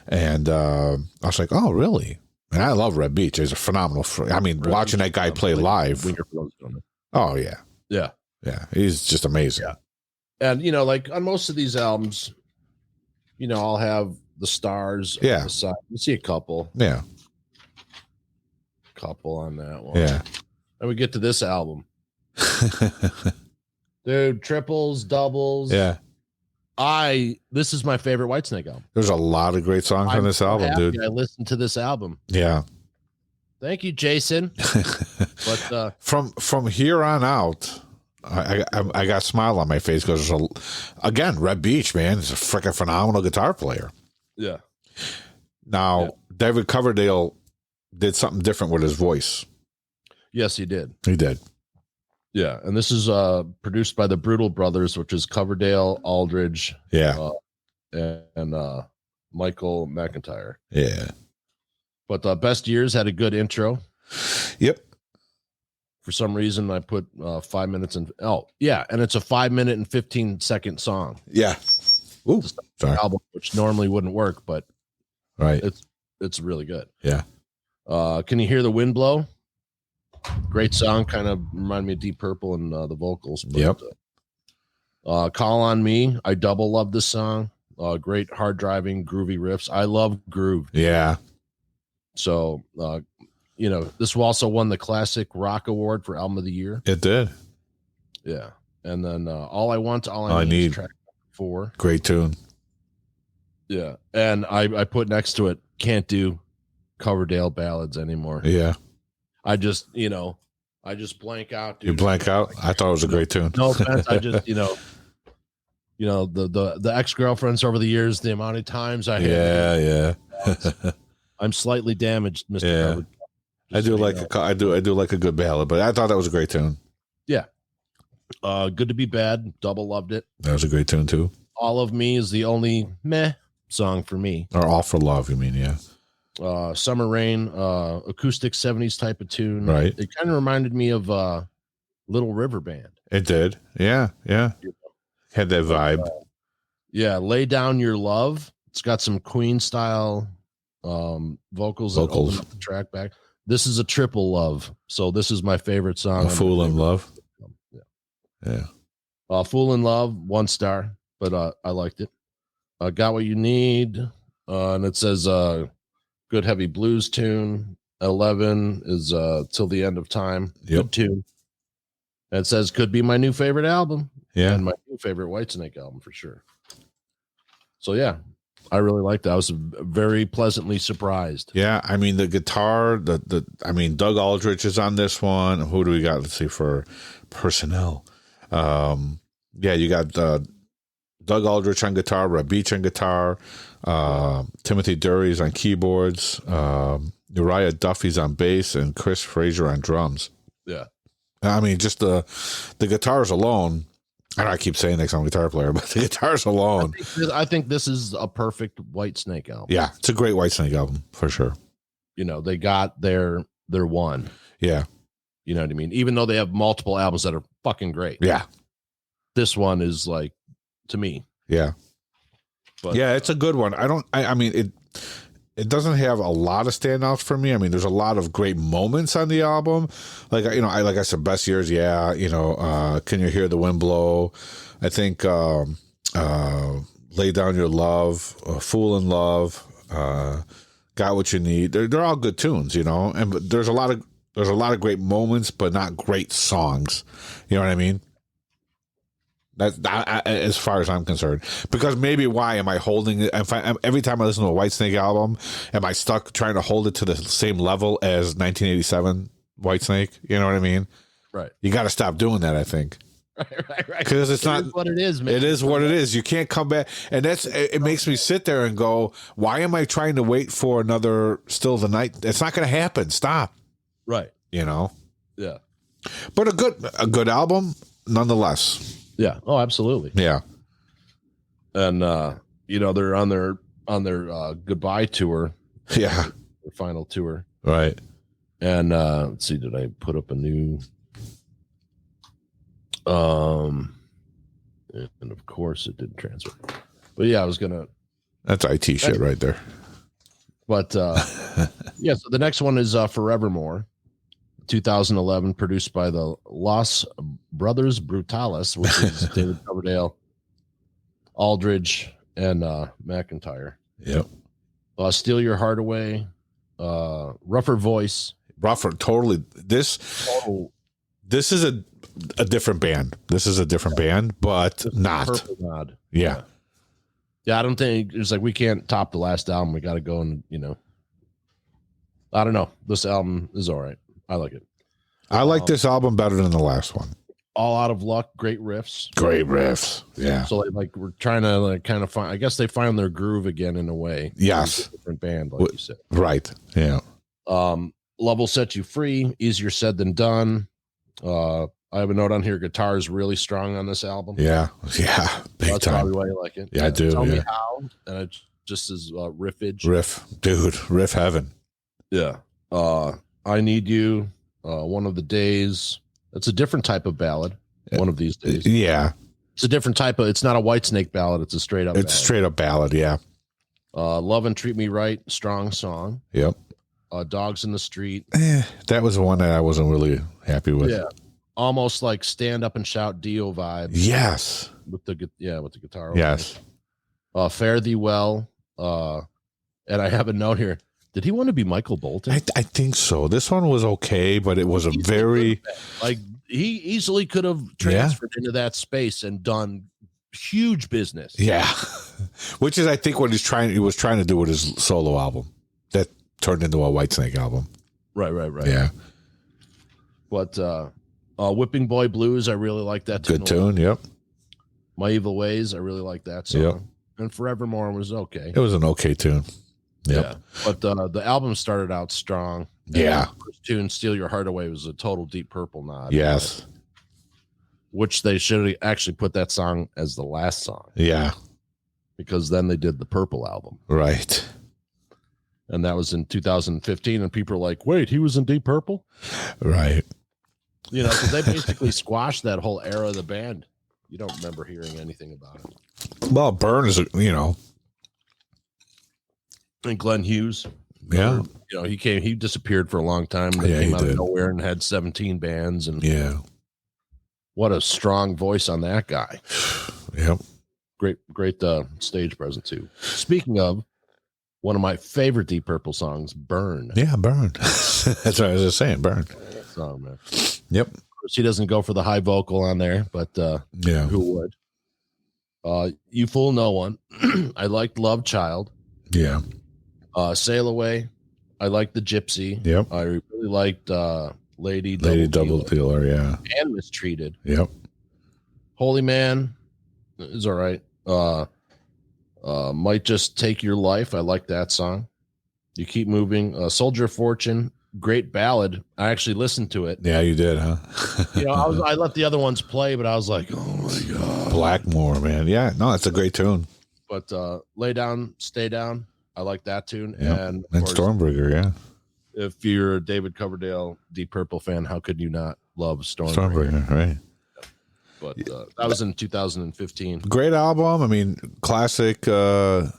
And I was like, oh, really? And I love Red Beach. He's a phenomenal. Watching that guy play live. Oh, yeah. Yeah. Yeah. He's just amazing. Yeah. And, like on most of these albums, I'll have the stars. Yeah. On the side. You see a couple. Yeah. Couple on that one. Yeah. And we get to this album. Dude, triples, doubles. Yeah. This is my favorite Whitesnake album. There's a lot of great songs on this album, dude. I listened to this album. Yeah. Thank you, Jason. But from here on out, I got a smile on my face because again, Red Beach, man, is a freaking phenomenal guitar player. Yeah. Now, David Coverdale did something different with his voice. Yes, he did. He did. Yeah, and this is produced by the Brutal Brothers, which is Coverdale, Aldridge, yeah, and Michael McIntyre. Yeah. But Best Years had a good intro. Yep. For some reason, I put 5 minutes and and it's a 5 minute and 15-second song. Yeah. Ooh, sorry. Album, which normally wouldn't work, but right, it's really good. Yeah. Can you hear the wind blow? Great song, kind of remind me of Deep Purple and the vocals. But, yep. Call on Me. I double love this song. Great hard driving, groovy riffs. I love groove. Yeah. So, this also won the Classic Rock Award for Album of the Year. It did. Yeah. And then All I Want, All I Need is track 4. Great tune. Yeah. And I put next to it, can't do Coverdale ballads anymore. Yeah. I just blank out. Dude. You blank out? I thought it was a great tune. No offense. I just, the ex-girlfriends over the years, the amount of times I had. Yeah. I'm slightly damaged, Mr. Yeah. Coverdale. I do like a good ballad, but I thought that was a great tune. Yeah. Good to Be Bad. Double loved it. That was a great tune too. All of Me is the only meh song for me. Or All for Love, you mean? Yeah. Summer Rain, acoustic 70s type of tune. Right. It kind of reminded me of Little River Band. It did. Yeah. Yeah. Had that vibe. Lay Down Your Love. It's got some Queen style vocals that open up the track back. This is a triple love. So this is my favorite song. Fool in Love. Yeah. Fool in Love, 1 star, but I liked it. Got What You Need. And it says good heavy blues tune. 11 is Till the End of Time. Yep. Good tune. It says could be my new favorite album. Yeah. And my new favorite Whitesnake album for sure. So yeah, I really liked it. I was very pleasantly surprised. Yeah, I mean the guitar, Doug Aldrich is on this one. Who do we got? Let's see for personnel. Yeah, you got Doug Aldrich on guitar, Rob Beach on guitar, Timothy Dury's on keyboards, Uriah Duffy's on bass, and Chris Frazier on drums. Yeah. I mean, just the guitars alone. I know I keep saying that I'm a guitar player, but the guitars alone. I think this is a perfect Whitesnake album. Yeah, it's a great Whitesnake album for sure. You know, they got their one. Yeah. You know what I mean? Even though they have multiple albums that are fucking great. Yeah. This one is like, to me. Yeah. But, yeah, it's a good one. I mean, it doesn't have a lot of standouts for me. I mean, there's a lot of great moments on the album. Like, you know, like I said, Best Years, yeah. You know, Can You Hear the Wind Blow? I think Lay Down Your Love, Fool in Love, Got What You Need. They're all good tunes, you know. And there's a lot of great moments, but not great songs. You know what I mean? That's as far as I'm concerned. Because maybe why am I holding it? Every time I listen to a Whitesnake album, am I stuck trying to hold it to the same level as 1987 Whitesnake? You know what I mean? Right. You got to stop doing that, I think. Right. Because it's not what it is, man. It is what it is. You can't come back. And it makes me sit there and go, why am I trying to wait for another Still the Night? It's not going to happen. Stop. Right. You know? Yeah. But a good album nonetheless. Yeah. Oh, absolutely. Yeah. And you know, they're on their goodbye tour. Yeah. Their final tour. Right. And let's see, did I put up a new and of course it didn't transfer. But yeah, I was gonna That's IT shit right there. But yeah, so the next one is Forevermore. 2011, produced by the Los Brothers Brutales, which is David Coverdale, Aldridge, and McIntyre. Yep. Steal Your Heart Away, Rougher Voice. Rougher, totally. This is a different band. This is a different band, but not. Purple Nod. Yeah. Yeah, I don't think it's like we can't top the last album. We got to go and, you know, I don't know. This album is all right. I like it. I like this album better than the last one. All Out of Luck, great riffs. Great riffs. Yeah. So like we're trying to like kind of find, I guess they found their groove again in a way. Yes. Different band, like you said. Right. Yeah. Love Will Set You Free, Easier Said Than Done. I have a note on here. Guitar is really strong on this album. Yeah. Yeah. Big That's time. probably why you like it. Yeah, I do. Tell yeah. Me How. And it just is riffage. Riff heaven. Yeah. I Need You. One of the Days. It's a different type of ballad. One of These Days. Yeah. It's a different type of, it's not a Whitesnake ballad. It's a straight up ballad. Straight up ballad. Yeah. Love and Treat Me Right. Strong song. Yep. Dogs in the Street. That was the one that I wasn't really happy with. Yeah. Almost like Stand Up and Shout Dio vibe. Yes. With the guitar. Yes. Fare Thee Well. And I have a note here. Did he want to be Michael Bolton? I think so. This one was okay, but it was a very like he easily could have transferred into that space and done huge business. Yeah. Which is I think what he was trying to do with his solo album that turned into a Whitesnake album. Right. Yeah. But Whipping Boy Blues, I really like that tune. Good tune, yep. My Evil Ways, I really like that song. Yep. And Forevermore was okay. It was an okay tune. Yep. Yeah. But the album started out strong. Yeah. The first tune, Steal Your Heart Away, was a total Deep Purple nod. Yes. Which they should have actually put that song as the last song. Yeah. Because then they did the Purple album. Right. And that was in 2015. And people are like, wait, he was in Deep Purple? Right. You know, because they basically squashed that whole era of the band. You don't remember hearing anything about it. Well, Burn is, you know. And Glenn Hughes. Yeah. You know, he disappeared for a long time. He came out of nowhere and had 17 bands. And yeah. What a strong voice on that guy. Yep. Great stage presence too. Speaking of, one of my favorite Deep Purple songs, Burn. Yeah, Burn. That's what I was just saying, Burn. That song, man. Yep. course, he doesn't go for the high vocal on there, but Yeah. who would? You Fool No One. I liked Love Child. Yeah. Sail Away. I liked The Gypsy. Yep. I really liked Lady Double Dealer. Yeah. and Mistreated. Yep. Holy Man is all right. Might Just Take Your Life. I like that song. You Keep Moving. Soldier of Fortune. Great ballad. I actually listened to it. Yeah, you did, huh? I let the other ones play, but I was like, oh my God. Blackmore, man. Yeah, no, it's a great tune. But Lay Down, Stay Down. I like that tune. Yep. And And Stormbreaker, yeah. if you're a David Coverdale, Deep Purple fan, how could you not love Stormbreaker? Stormbreaker, right. But that was in 2015. Great album. I mean, classic, And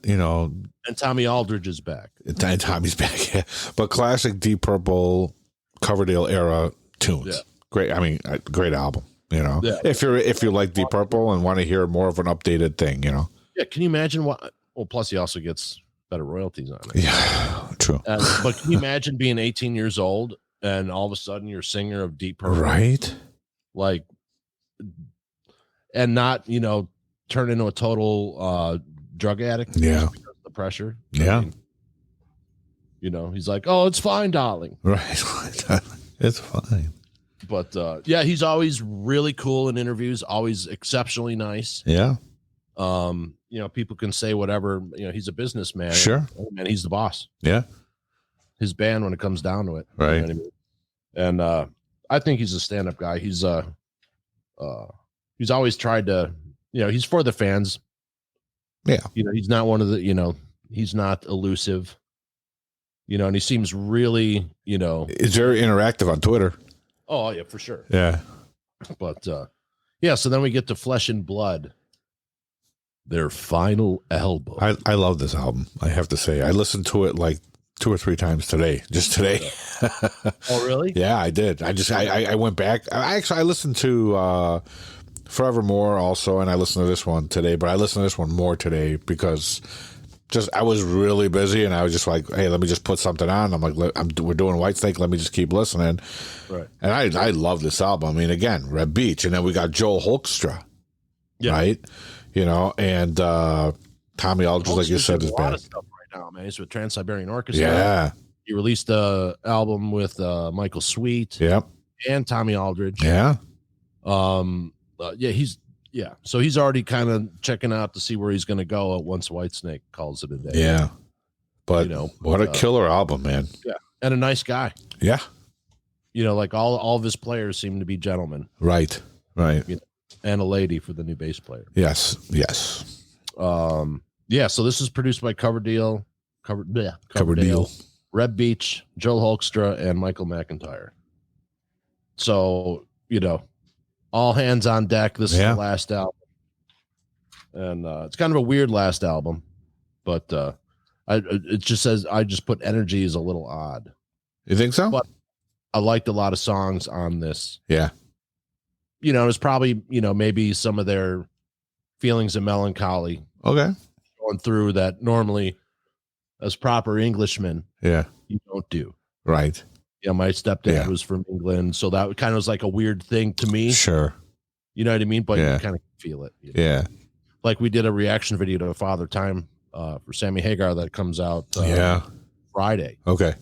Tommy Aldridge is back. and Tommy's back, yeah. But classic Deep Purple, Coverdale era tunes. Yeah. Great. I mean, great album, Yeah. If you like Deep Purple and want to hear more of an updated thing, Yeah, can you imagine what? Well, plus he also gets better royalties on it. Yeah, true. But can you imagine being 18 years old and all of a sudden you're a singer of Deep Purple? Right? Like, and not, turn into a total drug addict. Yeah. Because of the pressure. Yeah. He's like, oh, it's fine, darling. Right. It's fine. But he's always really cool in interviews, always exceptionally nice. Yeah. People can say whatever, he's a businessman. Sure. And he's the boss. Yeah. His band when it comes down to it. Right. You know what I mean? And I think he's a stand-up guy. He's always tried to, he's for the fans. Yeah. He's not one of the, he's not elusive. And he seems really, It's very interactive on Twitter. Oh yeah, for sure. Yeah. But so then we get to Flesh and Blood, their final album. I love this album. I have to say, I listened to it like 2 or 3 times today, just today. Oh, really? Yeah, I did. I went back. I listened to Forevermore also, and I listened to this one today, but I listened to this one more today because I was really busy, and I was just like, hey, let me just put something on. I'm like, we're doing Whitesnake. Let me just keep listening. Right. And I love this album. I mean, again, Red Beach, and then we got Joel Hoekstra, right? And Tommy Aldridge, like you said, is a lot bad. of stuff right now, man. He's with Trans-Siberian Orchestra. Yeah. He released a album with Michael Sweet. Yep. And Tommy Aldridge. Yeah. So he's already kind of checking out to see where he's going to go once Whitesnake calls it a day. Yeah. But what a killer album, man. Yeah. And a nice guy. Yeah. Like all of his players seem to be gentlemen. Right. And a lady for the new bass player. Yes. So this is produced by Coverdale, Red Beach, Joel Hoekstra, and Michael McIntyre. So, all hands on deck. This is the last album. And it's kind of a weird last album, but it just says I just put energy is a little odd. You think so? But I liked a lot of songs on this. Yeah. It was probably, maybe some of their feelings of melancholy. Okay. Going through that normally as proper Englishmen. Yeah. You don't do. Right. Yeah. My stepdad was from England. So that kind of was like a weird thing to me. Sure. You know what I mean? But you kind of feel it. Yeah. Like we did a reaction video to Father Time for Sammy Hagar that comes out Friday. Okay.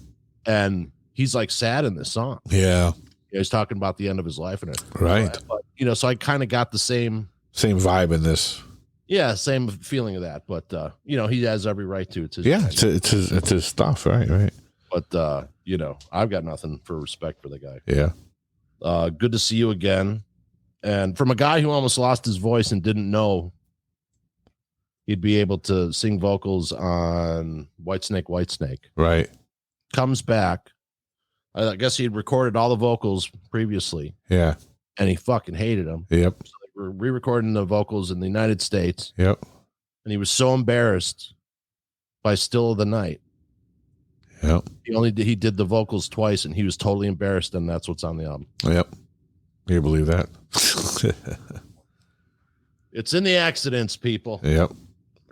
And he's like sad in this song. Yeah. He's talking about the end of his life and it. Right. But, so I kind of got the same vibe in this. Yeah, same feeling of that. But he has every right to. It's his it's his stuff, right. But I've got nothing for respect for the guy. Yeah. Good to see you again. And from a guy who almost lost his voice and didn't know he'd be able to sing vocals on Whitesnake. Right. Comes back. I guess he had recorded all the vocals previously. Yeah. And he fucking hated them. Yep. So they were re-recording the vocals in the United States. Yep. And he was so embarrassed by Still of the Night. Yep. He did the vocals twice and he was totally embarrassed, and that's what's on the album. Yep. You believe that? It's in the accidents, people. Yep.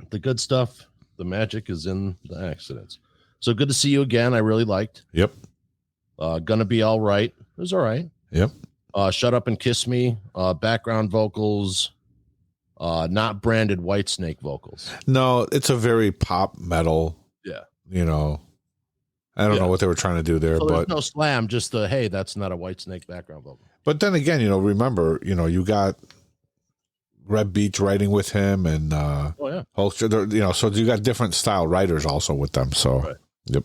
The good stuff, the magic is in the accidents. So good to see you again. I really liked. Yep. Gonna Be All Right. It was all right. Yep. Shut Up and Kiss Me, background vocals, not branded Whitesnake vocals. No, it's a very pop metal. Yeah. You know, I don't know what they were trying to do there, So but there's no slam, just the, hey, that's not a Whitesnake background vocal. But then again, you know, remember, you know, you got Red Beach writing with him and Holster, you know, so you got different style writers also with them. So, yep.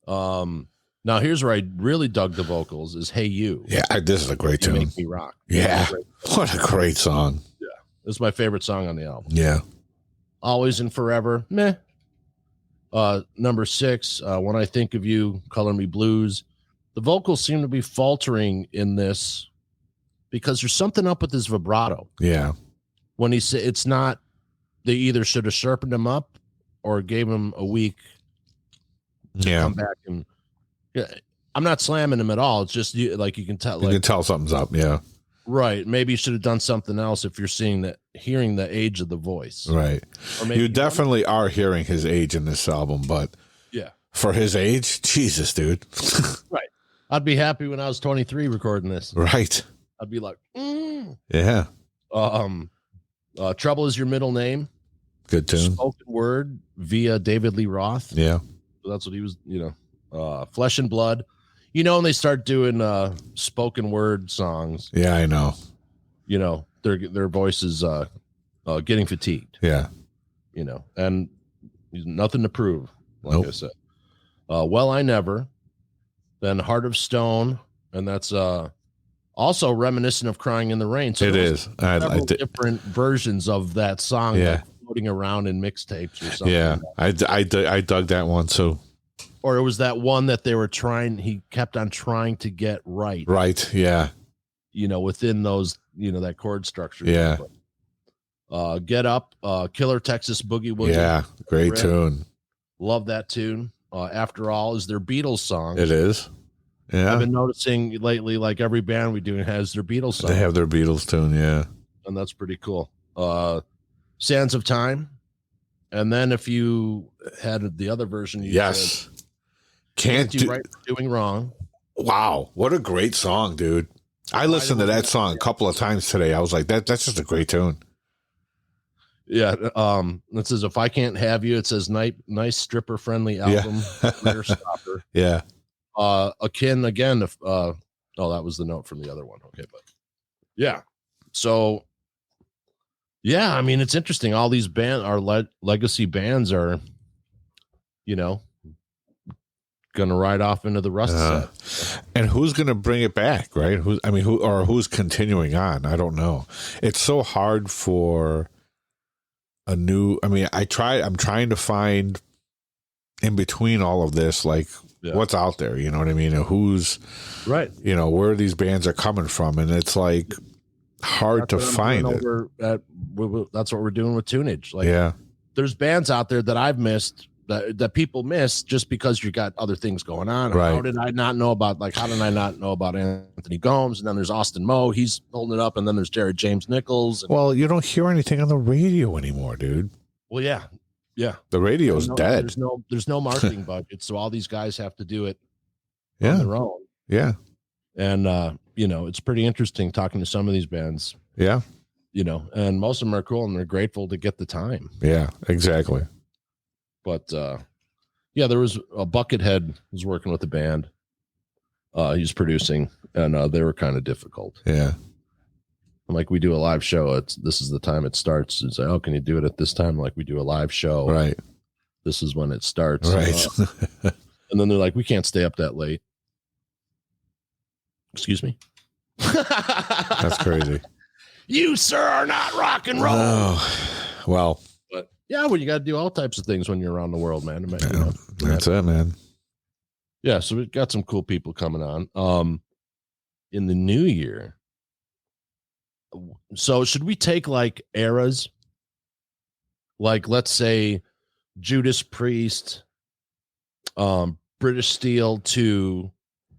Now here's where I really dug the vocals is Hey You. Yeah, this is a great You tune. Make Me Rock. Yeah. What a great song. Yeah. This is my favorite song on the album. Yeah. Always and Forever. Meh. Number 6, When I Think of You, Color Me Blues. The vocals seem to be faltering in this because there's something up with his vibrato. Yeah. When he said it's not, they either should have sharpened him up or gave him a week to come back. And I'm not slamming him at all. It's just like you can tell. You can tell something's up. Yeah. Right. Maybe you should have done something else if you're hearing the age of the voice. Right. Or maybe you definitely are hearing his age in this album, but for his age, Jesus, dude. Right. I'd be happy when I was 23 recording this. Right. I'd be like, yeah. Trouble Is Your Middle Name. Good tune. Spoken Word via David Lee Roth. Yeah. So that's what he was, Flesh and Blood. You know, when they start doing spoken word songs. Yeah, I know. You know, their voices getting fatigued. Yeah. You know, and nothing to prove, like I said. Well, I Never. Then Heart of Stone, and that's also reminiscent of Crying in the Rain. So it is. Several different versions of that song like floating around in mixtapes or something. Yeah, I dug that one too. Or it was that one that they were he kept on trying to get right. Right, yeah. You know, within those, that chord structure. Yeah. Get Up, Killer Texas Boogie Woogie. Yeah, great tune. Love that tune. After All is their Beatles song. It is. Yeah. I've been noticing lately, like every band we do has their Beatles song. They have their Beatles tune, yeah. And that's pretty cool. Sands of Time. And then if you had the other version, you said, Can't Do Right for Doing Wrong. Wow, what a great song, dude. I listened to that song a couple of times today. I was like, that's just a great tune. Yeah. It says, If I Can't Have You, it says nice stripper friendly album. Career stopper. Yeah. Akin again. That was the note from the other one. Okay. But yeah. So yeah, I mean, it's interesting. All these our legacy bands are, gonna ride off into the rust set. And who's gonna bring it back, right? Who's continuing on? I don't know. It's so hard for a new. I'm trying to find in between all of this, like what's out there. You know what I mean? And who's right? Where these bands are coming from, and it's like hard to find it. That's what we're doing with Tunage. Like, there's bands out there that I've missed. That people miss just because you got other things going on. Right. How did I not know about Anthony Gomes? And then there's Austin Moe. He's holding it up. And then there's Jared James Nichols. Well, you don't hear anything on the radio anymore, dude. Well, yeah. Yeah. The radio's dead. There's no marketing budget. So all these guys have to do it on their own. Yeah. And, it's pretty interesting talking to some of these bands. Yeah. And most of them are cool and they're grateful to get the time. Yeah, exactly. But there was a Buckethead was working with the band. He's producing, and they were kind of difficult. Yeah. I'm like, we do a live show. This is the time it starts. It's like, oh, can you do it at this time? Like, we do a live show. Right. This is when it starts. Right. And then they're like, we can't stay up that late. Excuse me. That's crazy. You, sir, are not rock and roll. Oh, well. Yeah, well, you got to do all types of things when you're around the world, man. That's it, man. Yeah, so we've got some cool people coming on. In the new year. So should we take like eras? Like, let's say Judas Priest, British Steel to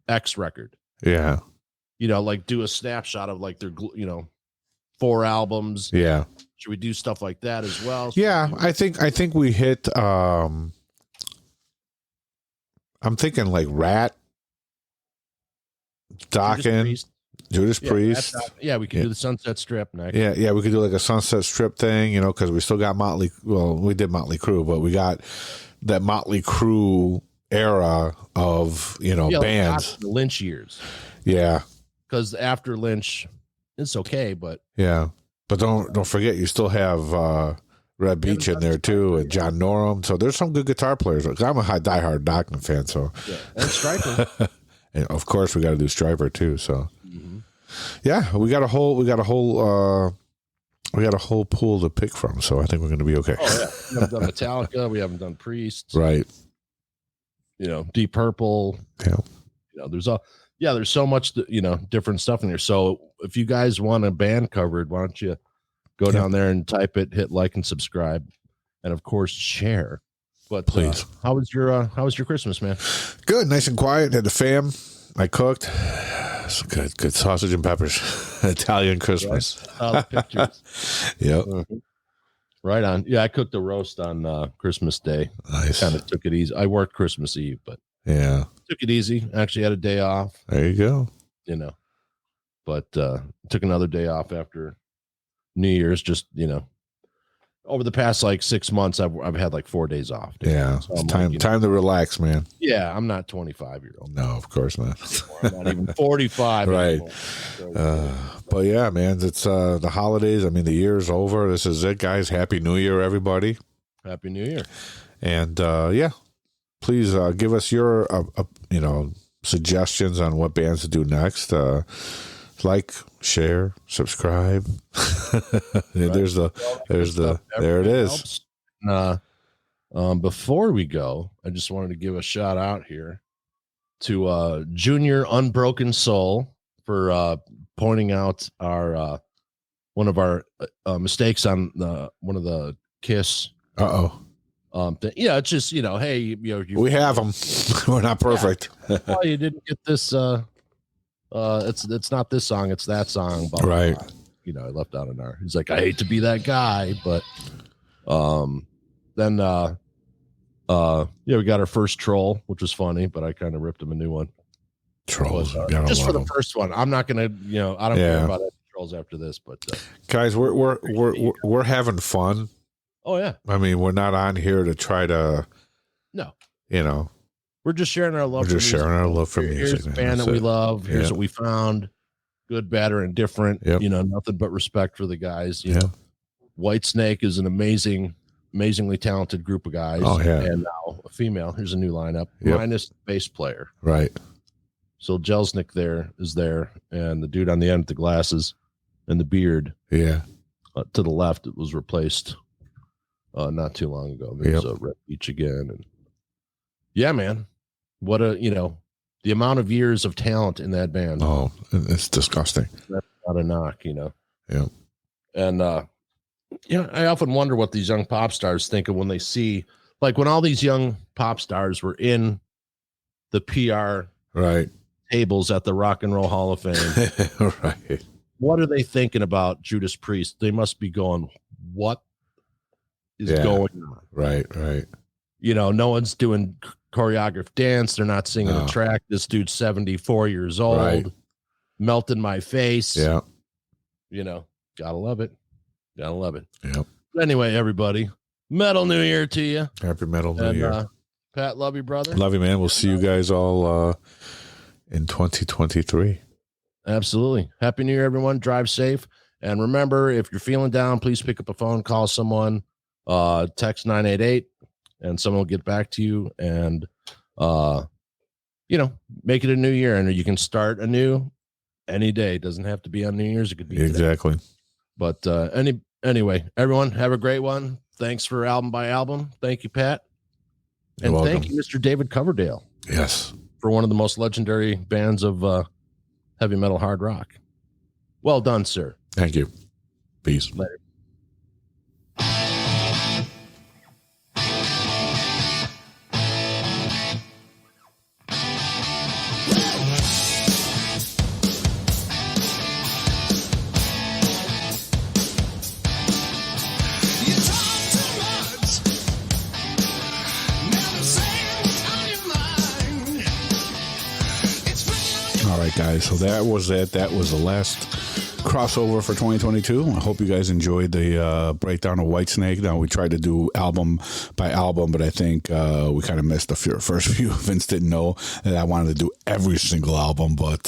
X record. Yeah. Like do a snapshot of like their, 4 albums. Yeah. Should we do stuff like that as well? Yeah, I think we hit I'm thinking like Rat, Dokken. Judas Priest. Yeah, we could do the Sunset Strip next. Yeah, we could do like a Sunset Strip thing, because we still got Motley. Well, we did Motley Crue, but we got that Motley Crue era of bands. Like the Lynch years. Yeah, because after Lynch, it's okay, but don't forget you still have Red Beach in there too, and John Norum. So there's some good guitar players. I'm a diehard Dokken fan, so and Stryper. And of course, we got to do Stryper too. So, yeah, we got a whole pool to pick from. So I think we're going to be okay. Oh yeah, we haven't done Metallica. We haven't done Priest. Right. Deep Purple. Yeah. There's so much different stuff in here. So if you guys want a band covered, why don't you go down there and type it, hit like and subscribe, and of course share. But please, how was your Christmas, man? Good, nice and quiet. Had the fam. I cooked. Some good sausage and peppers. Italian Christmas. Pictures. Yep. Right on. Yeah, I cooked a roast on Christmas Day. Nice. Kind of took it easy. I worked Christmas Eve, but took it easy. Actually had a day off. There you go. But took another day off after New Year's. Just over the past 6 months, I've had 4 days off. Dude. Yeah, so it's time to relax, man. Yeah, I'm not 25-year-old. No, of course not. I'm not even 45. Right. But yeah, man, it's the holidays. I mean, the year's over. This is it, guys. Happy New Year, everybody. Happy New Year. And please give us your suggestions on what bands to do next. Like, share, subscribe. There it is. Before we go, I just wanted to give a shout out here to Junior Unbroken Soul for pointing out our one of our mistakes on one of the Kiss. It's just hey, we have them. We're not perfect. Oh, you didn't get this. It's not this song, it's that song. Blah, right. Blah. I left out an R. He's like, I hate to be that guy, but then we got our first troll, which was funny, but I kind of ripped him a new one. Trolls, just for the first one. I'm not gonna, I don't care about any trolls after this, but guys, we're having fun. Oh yeah. I mean, we're not on here to try to we're just sharing our love. We're just sharing our love for music. Here's a band that we love. Here's what we found. Good, bad, or indifferent. Yep. Nothing but respect for the guys. Whitesnake is an amazingly talented group of guys. Oh yeah. And now a female. Here's a new lineup. Minus the bass player. Right. So Jelsnick is there, and the dude on the end with the glasses and the beard. Yeah. To the left, it was replaced not too long ago. There's a Red Beach again, and yeah, man. What the amount of years of talent in that band. Oh, it's disgusting. That's not a knock, Yeah. And I often wonder what these young pop stars think of when they see, when all these young pop stars were in the PR tables at the Rock and Roll Hall of Fame. Right. What are they thinking about Judas Priest? They must be going, what is going on? Right. No one's doing choreographed dance. They're not singing a track. This dude's 74 years old, melting my face. Yeah. Gotta love it. Yep. Anyway, everybody, Metal New Year to you. Happy Metal New Year. Pat, love you, brother. Love you, man. We'll see you guys all in 2023. Absolutely. Happy New Year, everyone. Drive safe. And remember, if you're feeling down, please pick up a phone, call someone, text 988. And someone will get back to you and, make it a new year. And you can start anew any day. It doesn't have to be on New Year's. It could be exactly. Today. But anyway, everyone have a great one. Thanks for album by album. Thank you, Pat. And thank you, Mr. David Coverdale. Yes. For one of the most legendary bands of heavy metal hard rock. Well done, sir. Thank you. Peace. Later. right, guys. So that was it. That was the last crossover for 2022. I hope you guys enjoyed the breakdown of Whitesnake. Now, we tried to do album by album, but I think we kind of missed the first few. Vince didn't know that I wanted to do every single album, but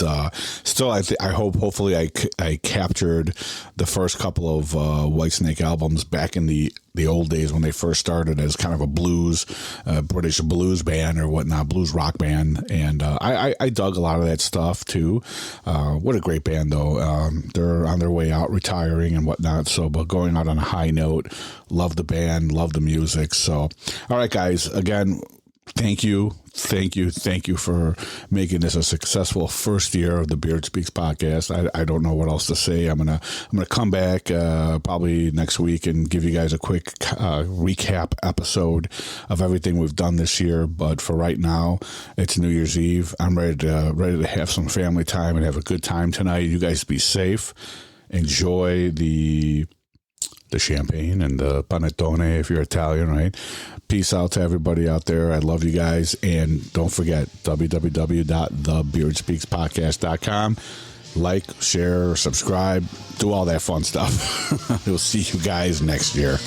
still, hopefully I captured the first couple of Whitesnake albums back in the old days when they first started as kind of a blues, British blues band or whatnot, blues rock band. And I dug a lot of that stuff too. What a great band though. They're on their way out, retiring and whatnot. So, but going out on a high note, love the band, love the music. So, all right, guys, again, thank you for making this a successful first year of the Beard Speaks podcast. I don't know what else to say. I'm gonna come back probably next week and give you guys a quick recap episode of everything we've done this year. But for right now, it's New Year's Eve. I'm ready to have some family time and have a good time tonight. You guys be safe. Enjoy the champagne and the panettone if you're Italian, right? Peace out to everybody out there. I love you guys. And don't forget, www.thebeardspeakspodcast.com. Like, share, subscribe, do all that fun stuff. We'll see you guys next year.